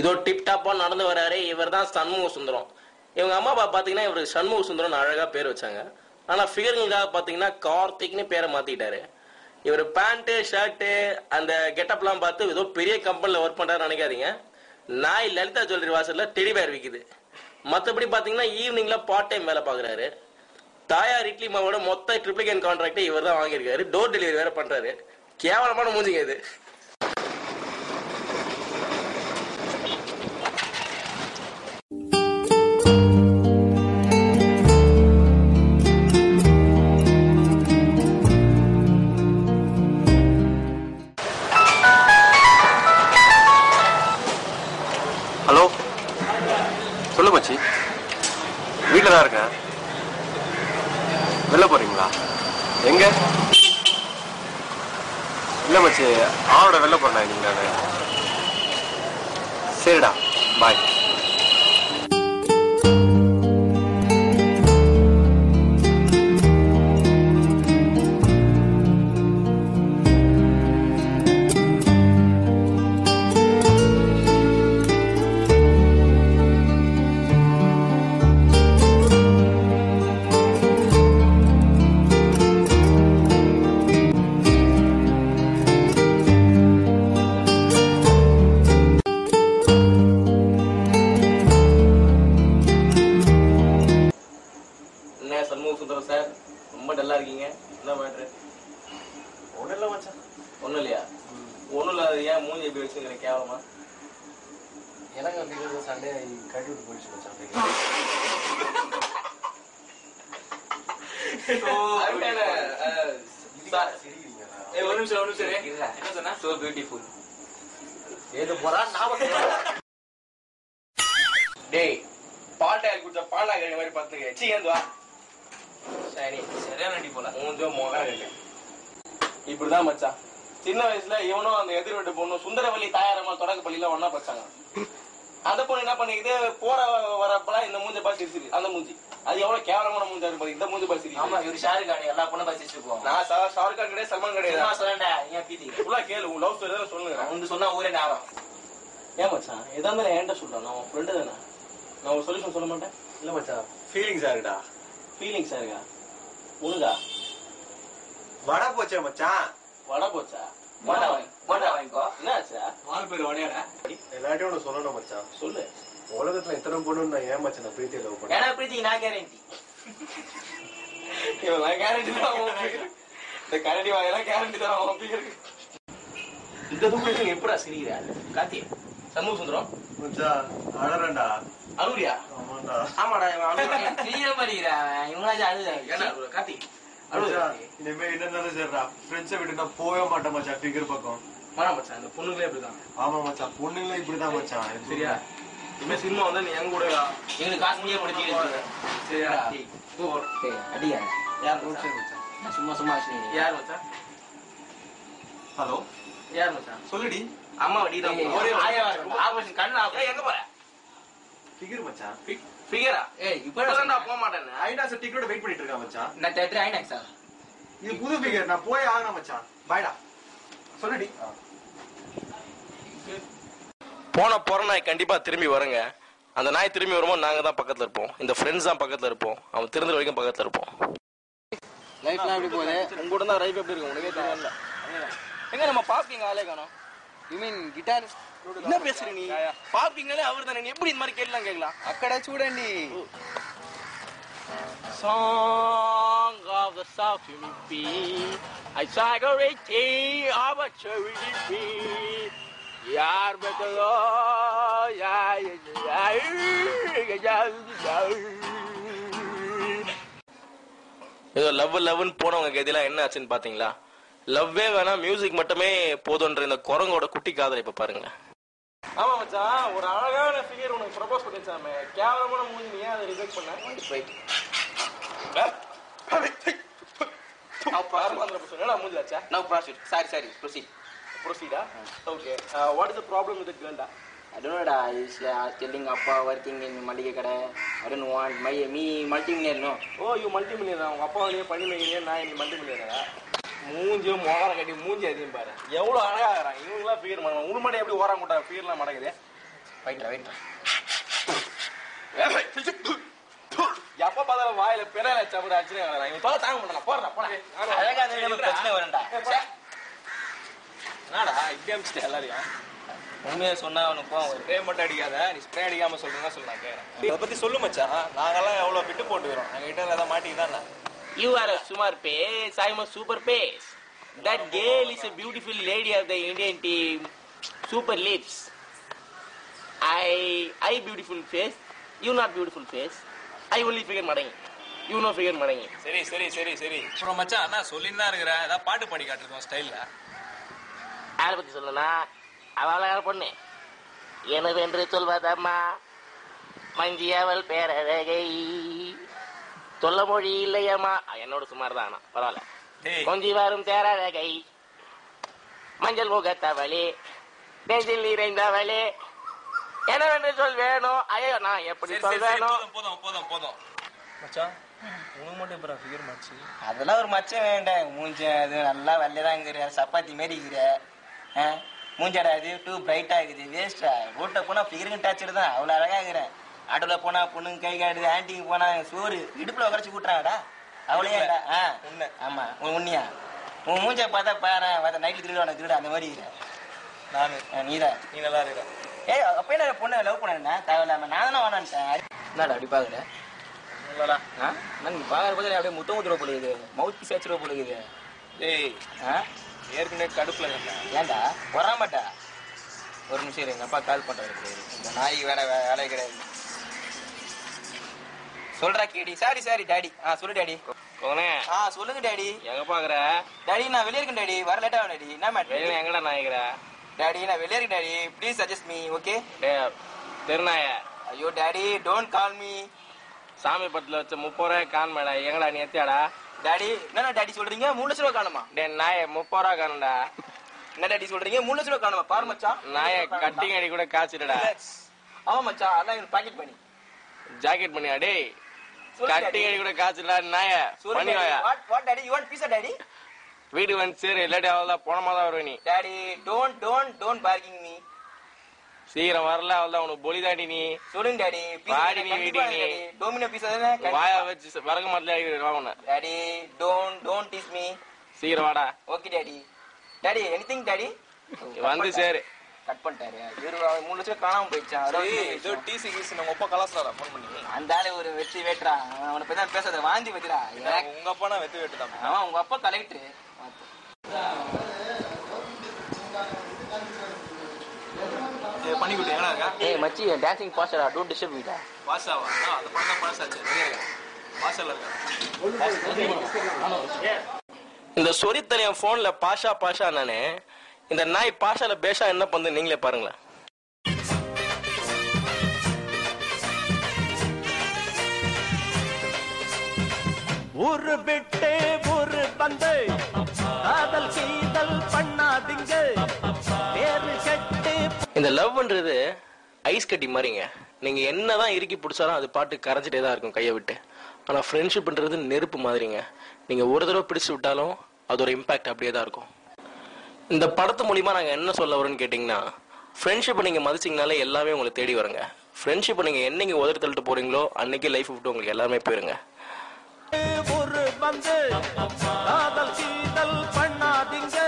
இதோ டிப் டாப்பா நடந்து வராரு. இவர் தான் சண்முக சுந்தரம். இவங்க அம்மா அப்பா பாத்தீங்கன்னா இவர் சண்முக சுந்தரம் அழகா பேர் வச்சாங்க. ஆனா ஃபிகருக்காக பாத்தீங்கன்னா கார்த்திக்னு பேரை மாத்திட்டாரு. இவர் பேண்ட் ஷர்ட்டு அந்த கெட்டப்லாம் பார்த்து ஏதோ பெரிய கம்பெனில ஒர்க் பண்றாரு நினைக்காதீங்க. நாய் லலிதா ஜுவல்லரி வாசல்ல டெடி பேர் விக்குது. மற்றபடி பாத்தீங்கன்னா ஈவினிங்ல பார்ட் டைம் வேலை பாக்குறாரு. தாயார் இட்லி மாவோட மொத்த ட்ரிப்ளிகேன் கான்ட்ராக்ட் இவர் தான் வாங்கியிருக்காரு. டோர் டெலிவரி வேற பண்றாரு. கேவலமான மூஞ்சிங்க இது. ஹலோ, சொல்லு மச்சி. வீட்டில் தான் இருக்கேன். வெளில போறீங்களா? எங்க? இல்லை மச்சி, ஆளோட வெளில போறேன் இன்னைக்கு நான். சரிடா, பாய். சண்முக சுந்தரம் சார், ரொம்ப டல்லா இருக்கீங்க. என்ன மேட்ரு? ஒன்றும் இல்லை மச்சான். ஒன்றும் இல்லையா? ஒன்றும் இல்லாத ஏன் மூஞ்சி எப்படி வச்சுக்கிறேன் கேவலமா? எனக்கு அப்படி சண்டே கட்டி விட்டு போயிடுச்சு மச்சான். ஒரு நிமிஷம் என்ன சொன்னா? So beautiful. ஏது போறா டேய், பால் டயர் குடிச்ச பால் ஆகிற மாதிரி பார்த்துக்க. சீக்கிரம் வா. சரி, சரியான நடி போல. மூஞ்சோ மோகா இருக்கு. இப்படிதான் மச்சான். சின்ன வயசுல இவனும் அந்த எதிர் வீட்டு பொண்ணும் சுந்தரவல்லி தாயாரம்மா தொடக்க பள்ளியில ஒன்னா படிச்சாங்க. அந்த பொண்ணு என்ன பண்ணிக்குது, போற வரப்பெல்லாம் இந்த மூஞ்ச பாத்து சிரிச்சு. அந்த மூஞ்சி அது எவ்வளவு கேவலமான மூஞ்சா இருக்கு. இந்த மூஞ்சி பாத்து சிரிச்சு. ஆமா, இவரு ஷாருக் கான் எல்லா பொண்ணும் பாத்து சிரிச்சுப்போம். நான் ஷாருக் கான் கிடையாது, சல்மான் கிடையாது. சொல்லண்டா, ஏன் பீதி ஃபுல்லா கேளு. உன் லவ் ஸ்டோரி தான் சொல்லுங்க. உனக்கு சொன்னா ஊரே நேரம். ஏன் மச்சான் எதா இருந்தாலும் என்கிட்ட சொல்றேன். நான் உன் ஃப்ரெண்டு தானே. நான் ஒரு சொல்யூஷன் சொல்ல மாட்டேன். இல்லை மச்சான், ஃபீலிங்ஸா இருக்குடா. ஃபீலிங்ஸா இருக்கா? உனக்கா? வடை போச்சே மச்சான். வடை போச்சா? போண்டா வாங்கிக்கோ. என்னாச்சா? நாலு பேர் வடையாடா. எல்லாத்தையும் ஒன்று சொல்லணும் மச்சான். சொல்லு. உலகத்துல இத்தனை பொண்ணு நான் ஏன் மச்சான் நான் பிரீத்தியை லவ் பண்ணேன். ஏன்னா பிரீத்திக்கு நான் கேரண்டி. இவன் கேரண்டி தான். இந்த கரண்டி வாங்கலாம் கேரண்டி தான். இந்த தூக்கத்துக்கு எப்படா சிரிக்கிறா? கார்த்தி, சண்முக சுந்தரம் மச்சான் அழறேன்டா. அழுவுறியா? ஆமாண்டா. ஆமாடா, இவன் அழுவுறான். கிளிய மாட்டேங்கிறான். இவங்களாச்சும் அழுது. ஏன்னா கார்த்தி மச்சான், இனிமே என்னன்னு சரிடா. ஃப்ரெண்ட்ஸை விட்டு நான் போக மாட்டேன் மச்சான். ஃபிகர் பக்கம் வேணாம் மச்சான். இந்த பொண்ணுங்களே இப்படிதான். ஆமா மச்சான், பொண்ணுங்களே இப்படிதான் மச்சான். சரியா? இனிமே சினிமா வந்தா நீ எங்க கூட எங்களுக்கு காசு முடிய முடிச்சு. சரியா? அடியா யார் சரி மச்சான். நான் சும்மா யார் மச்சான்? ஹலோ, யார் மச்சான்? சொல்லுடி. அம்மா வடிதான். ஆபரேஷன் கண்ணு எங்க போற? ஃபிகர் மச்சான். ஃபிகரா? இப்ப போக மாட்டேன்னு ஐநாக்ஸ் டிக்கெட் வெயிட் பண்ணிட்டு இருக்கேன் மச்சான். நான் தேட்டர் ஐநாக்ஸா? இது புது ஃபிகர். நான் போய் ஆகணும் மச்சான். பாய்டா. சொல்லுடி. போன போற நாய் கண்டிப்பா திரும்பி வருங்க. அந்த நாய் திரும்பி வரும்போது நாங்க தான் பக்கத்துல இருப்போம். இந்த ஃப்ரெண்ட்ஸ் தான் பக்கத்துல இருப்போம். அவன் திருந்துற வரைக்கும் பக்கத்துல இருப்போம். லைஃப்லாம் எப்படி போகுது? உங்க கூட தான் லைஃப் எப்படி இருக்கு உனக்கே தெரியல. எங்க நம்ம பாப்பிங்க ஆளே காணோம். You mean guitar? என்ன பேசுற நீ? பாப்பிங்கலே அவர் தானே. நீ எப்படி இந்த மாதிரி கேட்கலாம் கேட்கலாம்? అక్కడ చూడండి. Song of the South Philippines, I cigarette of a cherry tree. Yar betalo, ya. ஏதோ லவ்னு போனவங்க கதையெல்லாம் என்ன ஆச்சுன்னு பாத்தீங்களா? லவ்வே வேணாம், மியூசிக் மட்டுமே போதுன்ற இந்த குரங்கோட குட்டி காதலை இப்ப பாருங்க. ஆமா மச்சான், ஒரு அழகான ஃபிகர் உனக்கு ப்ரப்போஸ் பண்ணிச்சாமே. கேவலமான மூஞ்சி, நீ ஏன் அதை ரிஜெக்ட் பண்ண? Now proceed. Sorry. Proceed. Proceed. Okay. What is the problem with the girl? I don't know. Da, is telling Appa working in Malika Kada. I don't want me multi-millionaire. No. Oh, you multi-millionaire. உங்க அப்பா நீ பண்ணி மேய்க்கிறீங்க, நான் நீ multi-millionaire. மூஞ்சி மோகர கட்டி மூஞ்சி அதிகம் பாரு. எவ்வளவு அழகா இருக்கறான். இவங்களா ஃபிகர் பண்ண. உன் மட்டும் எப்படி ஓரா கூட்டா ஃபிகர்லாம் மடக்குது. வெயிட்ரா எப்ப பார்த்தாலும் வாயில பிறல சாப்பிட ஆச்சுன்னு இவன் தொலை தாங்க முடியல போடுறா போடா அழகா பிரச்சனை வரண்டா என்னடா இப்படி அமிச்சிட்ட எல்லாரையும் உண்மையை சொன்னா அவனுக்கு ஒரு ஸ்ப்ரே மட்டும் அடிக்காத நீ ஸ்ப்ரே அடிக்காம சொல்றேன்னா சொல்றாங்க இதை பத்தி சொல்லு மச்சான் நாங்கெல்லாம் எவ்வளவு விட்டு போட்டுக்கிறோம் எங்க கிட்ட ஏதாவது மாட்டிக்கிட்டான் You are a smart pace, I am a super pace. That girl is a beautiful lady of the Indian team. Super lips. I beautiful face. You not beautiful face. I only figure madangi. You know figure madangi. சரி அப்புறம் மச்சான் அண்ணா சொல்லின்னு தான் இருக்கிற ஏதாவது பாட்டு பாடி காட்டுறோம் ஸ்டைல்ல யாரை பத்தி சொல்லணும்னா அவளை யார் பொண்ணு எனவென்று சொல்வதம்மா மஞ்சி அவள் பேரழகை சொல்ல மொழி இல்லையம்மா என்னோட சுமார் தான் ஆனா பரவாயில்ல கொஞ்சி வரும் தேரழகை மஞ்சள் முகத்தவளே நெஞ்சில் நிறைந்தவளே என்னவென்று சொல் வேணும் ஐயோ நான் எப்படி சொல் வேணும் போதும் மச்சான் உனக்கு மட்டும் இப்போ ஃபிகர் மாச்சு அதெல்லாம் ஒரு மச்சம் வேண்டாம் மூஞ்ச அது நல்லா வெள்ளைதாங்கிற சப்பாத்தி மாரி இருக்கிற மூஞ்சடா இது டூ பிரைட்டா இருக்குது வேஸ்டா ரோட்டை போனா ஃபிகருங்க டாச்சர் தான் அவ்வளோ அழகா இருக்கிறேன் ஆட்டோல போனா பொண்ணுங்க கை காட்டுது ஆன்டிக்கு போனா சோறு இடுப்புல உக்கரைச்சு கூட்டுறாங்கடா அவ்வளோடா உண்மை ஆமா உன்னியா உன் மூஞ்ச பார்த்தா பாரு நைட்ல திருட அந்த மாதிரி நான் நீதான் நீ நல்லா இருக்கிற ஏய் அப்ப என்ன பொண்ணு லவ் பண்ணா தேவையில்லாம நான் தானே வேணான்ட்டேன் என்னடா அப்படி பாக்குற நீ பாக்குற போது அப்படியே முத்தம் ஊத்துற போலுக்குது மவுத் பீஸ் வச்சுருவ போலுக்குது ஏய் ஏற்கனவே கடுப்புல ஏன்டா வராமட்டா ஒரு நிமிஷம் எங்க அப்பா கால் பண்றாரு இந்த நாய் வேற வேலை கிடையாது சொல்றா கேடி சாரி டாடி சொல்லு டாடி சொல்லுங்க டாடி எங்க பாக்குற டாடி நான் வெளியே இருக்கேன் டாடி வர லேட்டா டாடி என்ன மேட்டர் எங்கடா நாய்க்கிற டாடி நான் வெளியே இருக்கேன் daddy please suggest me okay தெருநாய ஐயோ டாடி டோன்ட் கால் மீ சாமி பத்துல வச்ச 30 ரூபாய் கான் மேடா எங்கடா நீ எத்தியாடா டாடி என்ன டாடி சொல்றீங்க 3 லட்சம் ரூபாய் காணுமா டே நாய 30 ரூபாய் காணும்டா என்ன டாடி சொல்றீங்க 3 லட்சம் ரூபாய் காணுமா பாரு மச்சான் நாய கட்டிங் அடி கூட காய்ச்சிடா ஆமா மச்சான் அதான் எனக்கு பாக்கெட் பண்ணி ஜாக்கெட் பண்ணியா டேய் கட்டிங் அடி கூட காய்ச்சிடா நாய பண்ணி வாயா what daddy you want pizza daddy வீடு வந்து சரி இல்லாட்டி அவ்வளவுதான் போனமா தான் வருவ நீ டாடி டோன்ட் பார்க்கிங் மீ சீக்கிரம் வரல அவ்வளவுதான் உனக்கு பொலி தாண்டி நீ சொல்லுங்க டாடி பாடி நீ வீடி நீ டோமினோ பீஸா தானே வாயா வச்சு வரக மாட்டல வாங்க டாடி டோன்ட் டீஸ் மீ சீக்கிரம் வாடா ஓகே டாடி எனிதிங் டாடி வந்து சரி கட் பண்ணிட்டாரு இவரு 3 லட்சம் காணாம போயிடுச்சான் ஏதோ டிசி கீஸ் நம்ம அப்பா கலாஸ்டரா ஃபோன் பண்ணி அந்த ஆளு ஒரு வெற்றி வேட்றா அவனை பத்தி தான் பேசாத வாந்தி வச்சுடா உங்க அப்பா நான் வெற்றி வேட்டு தான் அவன் உங்க அப்பா கலெக்டர் பண்ணிக்கிட்டு எங்கடா இருக்கா ஏய் மச்சி டான்சிங் பாஸ்டரா டோன்ட் டிஸ்டர்ப் மீ டா பாஸாவா அந்த படம் தான் பாஸ் ஆச்சு வெளிய இருக்கா பாஸ்ல இருக்கா இந்த சொரித்தன என் போன்ல பாஷா நானே இந்த நாய் பாஷால பேஷா என்ன பண்ணுது நீங்களே பாருங்களேன் ஒரு விட்டு ஒரு பந்து காதல் கீதல் பண்ணாதீங்க பேரு கட்டு இந்த லவ்ன்றது ஐஸ் கட்டி மாதிரிங்க நீங்க என்னதான் இறுக்கி பிடிச்சாலும் அது பாட்டு கரைஞ்சிட்டே தான் இருக்கும் கையை விட்டு ஆனா ஃப்ரெண்ட்ஷிப்ன்றது நெருப்பு மாதிரிங்க நீங்க ஒரு தடவை பிடிச்சு விட்டாலும் அதோட இம்பாக்ட் அப்படியே தான் இருக்கும் இந்த படத்து மூலியமா நாங்க என்ன சொல்ல வரோம்னு கேட்டீங்கன்னா ஃப்ரெண்ட்ஷிப்பை நீங்க மதிச்சிங்கனாலே எல்லாமே உங்களை தேடி வருங்க ஃப்ரெண்ட்ஷிப்பை நீங்க என்னைக்கு உதறி தள்ளிட்டு போறீங்களோ அன்னைக்கு லைஃப் விட்டு உங்களுக்கு எல்லாமே போயிருங்க ஒரு பந்து காதல் கீதல் பண்ணாதீங்க